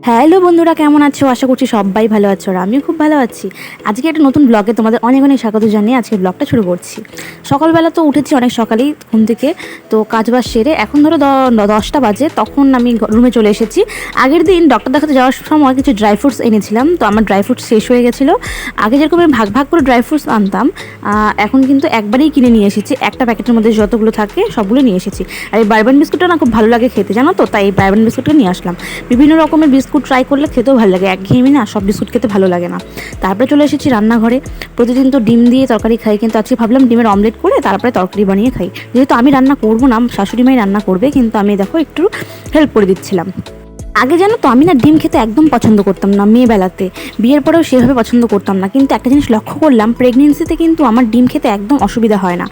Hello বন্ধুরা, কেমন আছো? আশা করছি সবাই ভালো আছো আর আমিও খুব ভালো আছি। আজকে একটা নতুন ব্লগে তোমাদের অনেক অনেক স্বাগত জানিয়ে আজকে ব্লগটা শুরু করছি। সকালবেলা তো উঠেছি অনেক সকালেই ঘুম থেকে, তো কাজবাজ সেরে এখন ধরো 10টা বাজে, তখন আমি রুমে চলে এসেছি। আগের দিন ডক্টর দেখাতে যাওয়ার সময় কিছু ড্রাই ফ্রুটস এনেছিলাম, তো আমার ড্রাই ফ্রুটস শেষ হয়ে গেছিলো। আগে যেরকম আমি ভাগ ভাগ করে ড্রাই ফ্রুটস আনতাম, এখন কিন্তু একবারেই কিনে নিয়ে এসেছি। একটা প্যাকেটের মধ্যে যতগুলো থাকে সবগুলো নিয়ে এসেছি। আর এই বারবান বিস্কুটটা না খুব ভালো লাগে খেতে, জানো তো, তাই এই বারবান বিস্কুটটা নিয়ে আসলাম। বিভিন্ন রকমের বিস্কুট ট্রাই করলে খেতেও ভালো লাগে, একঘেয়েমি না, সব বিস্কুট খেতে ভালো লাগে না। তারপরে চলে এসেছি রান্নাঘরে। প্রতিদিন তো ডিম দিয়ে তরকারি খাই, কিন্তু আজকে ভাবলাম ডিমের অমলেট করে তারপরে তরকারি বানিয়ে খাই। যেহেতু আমি রান্না করবো না, শাশুড়ি মাই রান্না করবে, কিন্তু আমি দেখো একটু হেল্প করে দিচ্ছিলাম। আগে জানো তো, আমি না ডিম খেতে একদম পছন্দ করতাম না মেয়েবেলাতে। বিয়ের পরেও সেভাবে পছন্দ করতাম না, কিন্তু একটা জিনিস লক্ষ্য করলাম, প্রেগনেন্সিতে কিন্তু আমার ডিম খেতে একদম অসুবিধা হয় না,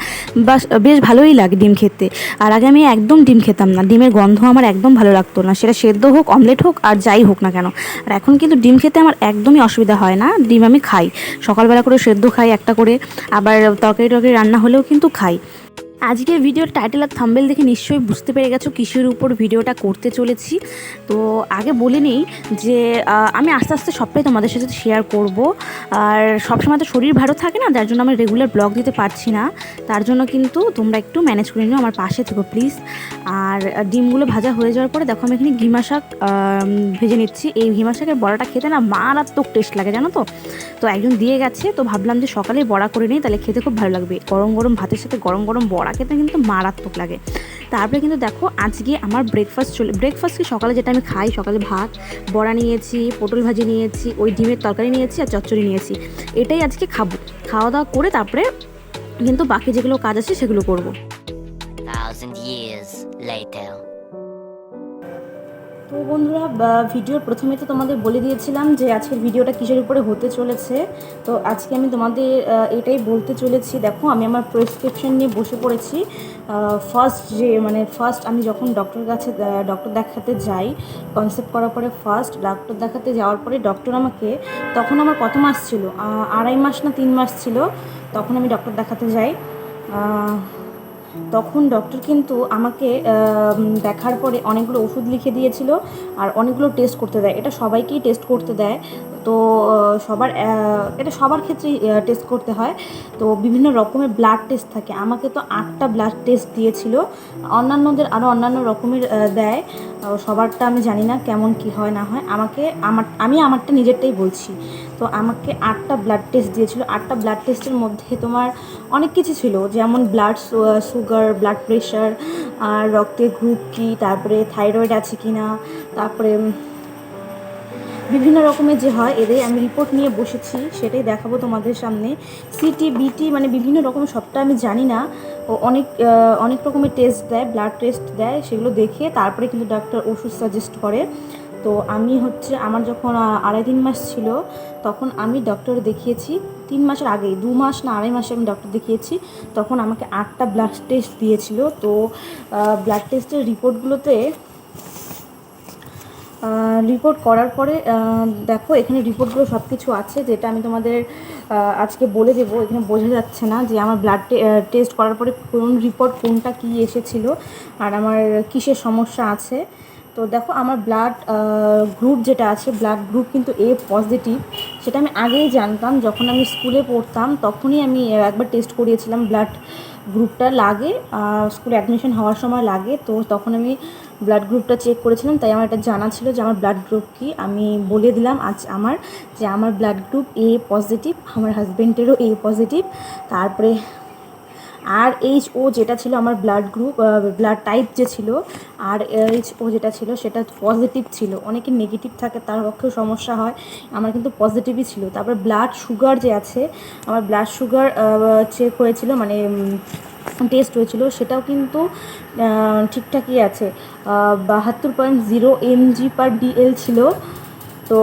বা বেশ ভালোই লাগে ডিম খেতে। আর আগে আমি একদম ডিম খেতাম না, ডিমের গন্ধ আমার একদম ভালো লাগতো না, সেটা সেদ্ধ হোক, অমলেট হোক, আর যাই হোক না কেন। আর এখন কিন্তু ডিম খেতে আমার একদমই অসুবিধা হয় না, ডিম আমি খাই। সকালবেলা করে সেদ্ধ খাই একটা করে, আবার তরকারি টরকারি রান্না হলেও কিন্তু খাই। আজকের ভিডিওর টাইটেল আর থাম্বনেল দেখে নিশ্চয়ই বুঝতে পেরে গেছো কিসের উপর ভিডিওটা করতে চলেছি। তো আগে বলে নিই যে আমি আস্তে আস্তে সবটাই তোমাদের সাথে শেয়ার করব। আর সবসময় তো শরীর ভালো থাকে না, যার জন্য আমি রেগুলার ব্লগ দিতে পারছি না। তার জন্য কিন্তু তোমরা একটু ম্যানেজ করে নিও, আমার পাশে থেকো প্লিজ। আর ডিমগুলো ভাজা হয়ে যাওয়ার পরে দেখো আমি এখানে ঘিমা শাক ভেজে নিচ্ছি। এই ঘিমা শাকের বড়াটা খেতে না মারাত্মক টেস্ট লাগে, জানো তো। তো একজন দিয়ে গেছে, তো ভাবলাম যে সকালে বড়া করে নিই, তাহলে খেতে খুব ভালো লাগবে। গরম গরম ভাতের সাথে গরম গরম বড়া খেতে কিন্তু মারাত্মক লাগে। তারপরে কিন্তু দেখো আজকে আমার ব্রেকফাস্ট কি সকালে যেটা আমি খাই, সকালে ভাত, বড়া নিয়েছি, পটল ভাজি নিয়েছি, ওই ডিমের তরকারি নিয়েছি, আর চচ্চড়ি নিয়েছি। এটাই আজকে খাবো। খাওয়া দাওয়া করে তারপরে কিন্তু বাকি যেগুলো কাজ আছে সেগুলো করবো। 1,000 years later. তো বন্ধুরা, ভিডিওর প্রথমে তো তোমাদের বলে দিয়েছিলাম যে আজকের ভিডিওটা কিসের উপরে হতে চলেছে। তো আজকে আমি তোমাদের এটাই বলতে চলেছি। দেখো আমি আমার প্রেসক্রিপশন নিয়ে বসে পড়েছি। ফার্স্ট আমি যখন ডক্টর দেখাতে যাই, কনসেপ্ট করার পরে ফার্স্ট ডক্টর দেখাতে যাওয়ার পরে ডক্টর আমাকে, তখন আমার কত মাস ছিল, 2.5 মাস না 3 মাস ছিল, তখন আমি ডক্টর দেখাতে যাই। তখন ডক্টর কিন্তু আমাকে দেখার পরে অনেকগুলো ওষুধ লিখে দিয়েছিল, আর অনেকগুলো টেস্ট করতে দেয়। এটা সবাইকেই টেস্ট করতে দেয়, তো এটা সবার ক্ষেত্রেই টেস্ট করতে হয়। তো বিভিন্ন রকমের ব্লাড টেস্ট থাকে। আমাকে তো 8টা ব্লাড টেস্ট দিয়েছিল, অন্যান্যদের আরও অন্যান্য রকমের দেয়। সবারটা আমি জানি না কেমন কি হয় না হয়। আমি আমারটা নিজেরটাই বলছি। তো আমাকে 8টা ব্লাড টেস্ট দিয়েছিল। 8টা ব্লাড টেস্টের মধ্যে তোমার অনেক কিছু ছিল, যেমন ব্লাড সুগার, ব্লাড প্রেশার, আর রক্তের গ্রুপ কী, তারপরে থাইরয়েড আছে কি না, তারপরে বিভিন্ন রকমের যে হয়, এদের আমি রিপোর্ট নিয়ে বসেছি, সেটাই দেখাবো তোমাদের সামনে। সিটি বিটি মানে বিভিন্ন রকমের, সবটা আমি জানি না। ও অনেক রকমের টেস্ট দেয়, ব্লাড টেস্ট দেয়, সেগুলো দেখে তারপরে কিন্তু ডাক্তার ওষুধ সাজেস্ট করে। তো আমি আমার যখন 2.5-3 মাস ছিল, তখন আমি ডক্টর দেখিয়েছি। 3 মাসের আগেই, 2 মাস না 2.5 মাসে আমি ডক্টর দেখিয়েছি। তখন আমাকে 8টা ব্লাড টেস্ট দিয়েছিল। তো ব্লাড টেস্টের রিপোর্ট করার পরে দেখো এখানে রিপোর্টগুলো সব কিছু আছে, যেটা আমি তোমাদের আজকে বলে দেবো। এখানে বোঝা যাচ্ছে না যে আমার ব্লাড টেস্ট করার পরে কোন রিপোর্ট কোনটা কী এসেছিলো, আর আমার কিসের সমস্যা আছে। তো দেখো আমার ব্লাড গ্রুপ যেটা আছে, ব্লাড গ্রুপ কিন্তু এ পজিটিভ। সেটা আমি আগেই জানতাম, যখন আমি স্কুলে পড়তাম তখনই আমি একবার টেস্ট করিয়েছিলাম। ব্লাড গ্রুপটা লাগে, স্কুলে অ্যাডমিশন হওয়ার সময় লাগে, তো তখন আমি ব্লাড গ্রুপটা চেক করেছিলাম, তাই আমার এটা জানা ছিল যে আমার ব্লাড গ্রুপ কী। আমি বলে দিলাম আজ আমার ব্লাড গ্রুপ এ পজিটিভ, আমার হাজব্যান্ডেরও এ পজিটিভ। তারপরে RH O যেটা ছিল আমার ব্লাড গ্রুপ, ব্লাড টাইপ যে ছিল, RH O যেটা ছিল সেটা পজিটিভ ছিল। অনেকের নেগেটিভ থাকে, তার পক্ষেও সমস্যা হয়, আমার কিন্তু পজিটিভই ছিল। তারপর ব্লাড সুগার যে আছে, আমার ব্লাড সুগার চেক হয়েছিল, মানে টেস্ট হয়েছিল, সেটাও কিন্তু ঠিকঠাকই আছে। 72.0 mg/dl ছিল। তো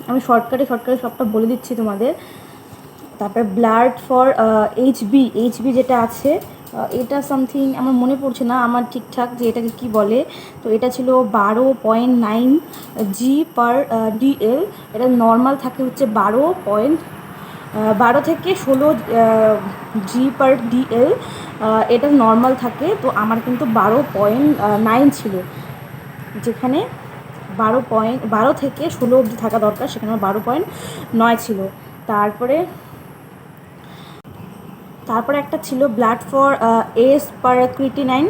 আমি শর্টকাটে সবটা বলে দিচ্ছি তোমাদের। তারপরে ব্লাড ফর এইচবি যেটা আছে, এটা সামথিং আমার মনে পড়ছে না আমার ঠিকঠাক যে এটাকে কি বলে। তো এটা ছিল 12.9 g/dl। এটা নর্মাল থাকে হচ্ছে 12 থেকে 16 g/dl, এটা নর্মাল থাকে। তো আমার কিন্তু 12.9 ছিল, যেখানে 12 থেকে 16 অবধি থাকা দরকার, সেখানে আমার 12.9 ছিল। তারপরে একটা ছিল blood for as per creatinine,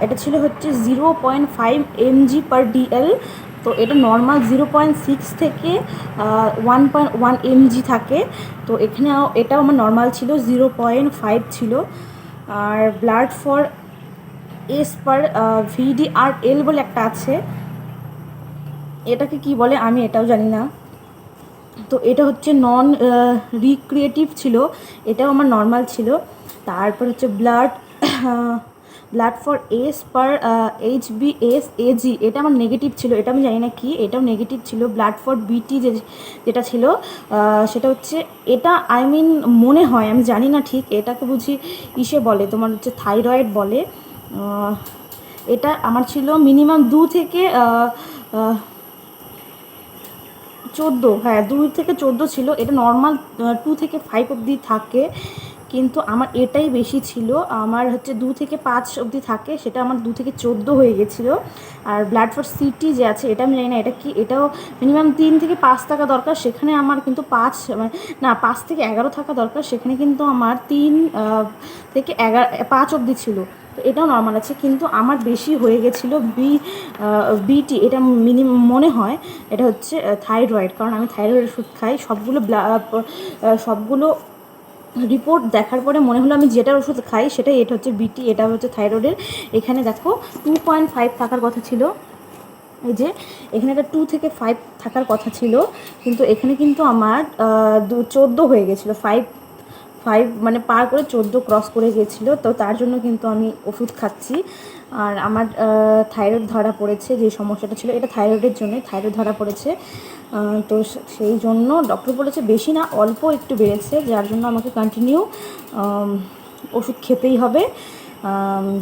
এটা ছিল হচ্ছে 0.5 mg/dl। তো এটা নর্মাল 0.6 থেকে 1.1 mg থাকে। তো এটাও আমার নর্মাল ছিল, 0.5 ছিল। আর blood for as per VDRL বলে একটা আছে, এটাকে কি বলে আমি এটাও জানি না। তো এটা হচ্ছে নন রিক্রিয়েটিভ ছিল, এটাও আমার নর্মাল ছিল। তারপর হচ্ছে blood for as per HbS/Ag, এটা আমার নেগেটিভ ছিল, এটা আমি জানি না কি, এটাও নেগেটিভ ছিল। ব্লাড ফর BT যেটা ছিল সেটা হচ্ছে, এটা মনে হয়, আমি জানি না ঠিক, এটাকে বুঝি ইসে বলে, তোমার হচ্ছে থাইরয়েড বলে। এটা আমার ছিল মিনিমাম 2 থেকে 14, হ্যাঁ 2 থেকে 14 ছিল। এটা নর্মাল 2 থেকে 5 অবধি থাকে, কিন্তু আমার এটাই বেশি ছিল। আমার হচ্ছে 2 থেকে 5 অবধি থাকে, সেটা আমার 2 থেকে 14 হয়ে গেছিলো। আর ব্লাড ফর CT যে আছে, এটা আমি জানি না এটা কি, এটাও মিনিমাম 3 থেকে 5 থাকা দরকার, সেখানে আমার কিন্তু 5 থেকে 11 থাকা দরকার, সেখানে কিন্তু আমার 3 থেকে 5 অবধি ছিল। তো এটাও নর্মাল আছে, কিন্তু আমার বেশি হয়ে গেছিলো BT, এটা মনে হয় এটা হচ্ছে থাইরয়েড, কারণ আমি থাইরয়েড ওষুধ খাই। সবগুলো রিপোর্ট দেখার পরে মনে হলো আমি যেটার ওষুধ খাই সেটাই, এটা হচ্ছে BT, এটা হচ্ছে থাইরয়েডের। এখানে দেখো 2.5 থাকার কথা ছিল, এই যে এখানে এটা 2 থেকে 5 থাকার কথা ছিল, কিন্তু এখানে কিন্তু আমার 14 হয়ে গেছিলো, 5 মানে পার করে 14 ক্রস করে গেছিলো। তো তার জন্য কিন্তু আমি ওষুধ খাচ্ছি। আর আমার থাইরয়েড ধরা পড়েছে, যে সমস্যাটা ছিল এটা থাইরয়েডের জন্যই, থাইরয়েড ধরা পড়েছে। তো সেই জন্য ডক্টর বলেছে বেশি না, অল্প একটু বেড়েছে, যার জন্য আমাকে কন্টিনিউ ওষুধ খেতেই হবে।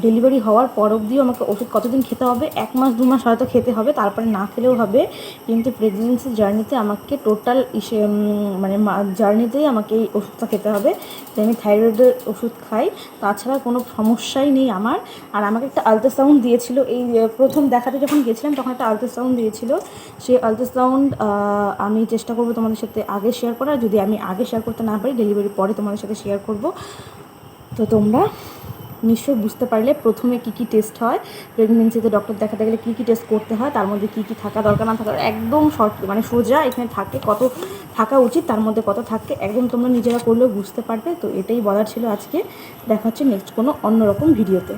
ডেলিভারি হওয়ার পর অবধিও আমাকে ওষুধ কতদিন খেতে হবে, 1 মাস 2 মাস হয়তো খেতে হবে, তারপরে না খেলেও হবে। কিন্তু প্রেগনেন্সি জার্নিতে আমাকে টোটাল জার্নিতেই আমাকে এই ওষুধটা খেতে হবে। তো আমি থাইরয়েডের ওষুধ খাই, তাছাড়া কোনো সমস্যাই নেই আমার। আর আমাকে একটা আলট্রাসাউন্ড দিয়েছিল, এই প্রথম দেখাতে যখন গেছিলাম তখন একটা আলট্রাসাউন্ড দিয়েছিল। সেই আলট্রাসাউন্ড আমি চেষ্টা করবো তোমাদের সাথে আগে শেয়ার করার, যদি আমি আগে শেয়ার করতে না পারি ডেলিভারির পরে তোমাদের সাথে শেয়ার করব। তো তোমরা নিশ্চয়ই বুঝতে পারলে প্রথমে কী টেস্ট হয়, প্রেগনেন্সিতে ডক্টর দেখাতে গেলে কী টেস্ট করতে হয়, তার মধ্যে কী থাকা দরকার না থাকা, একদম সোজা এখানে থাকে, কত থাকা উচিত তার মধ্যে কত থাকে, একদম তোমরা নিজেরা করলেও বুঝতে পারবে। তো এটাই বলার ছিল আজকে। দেখা হচ্ছে নেক্সট কোনো অন্যরকম ভিডিওতে।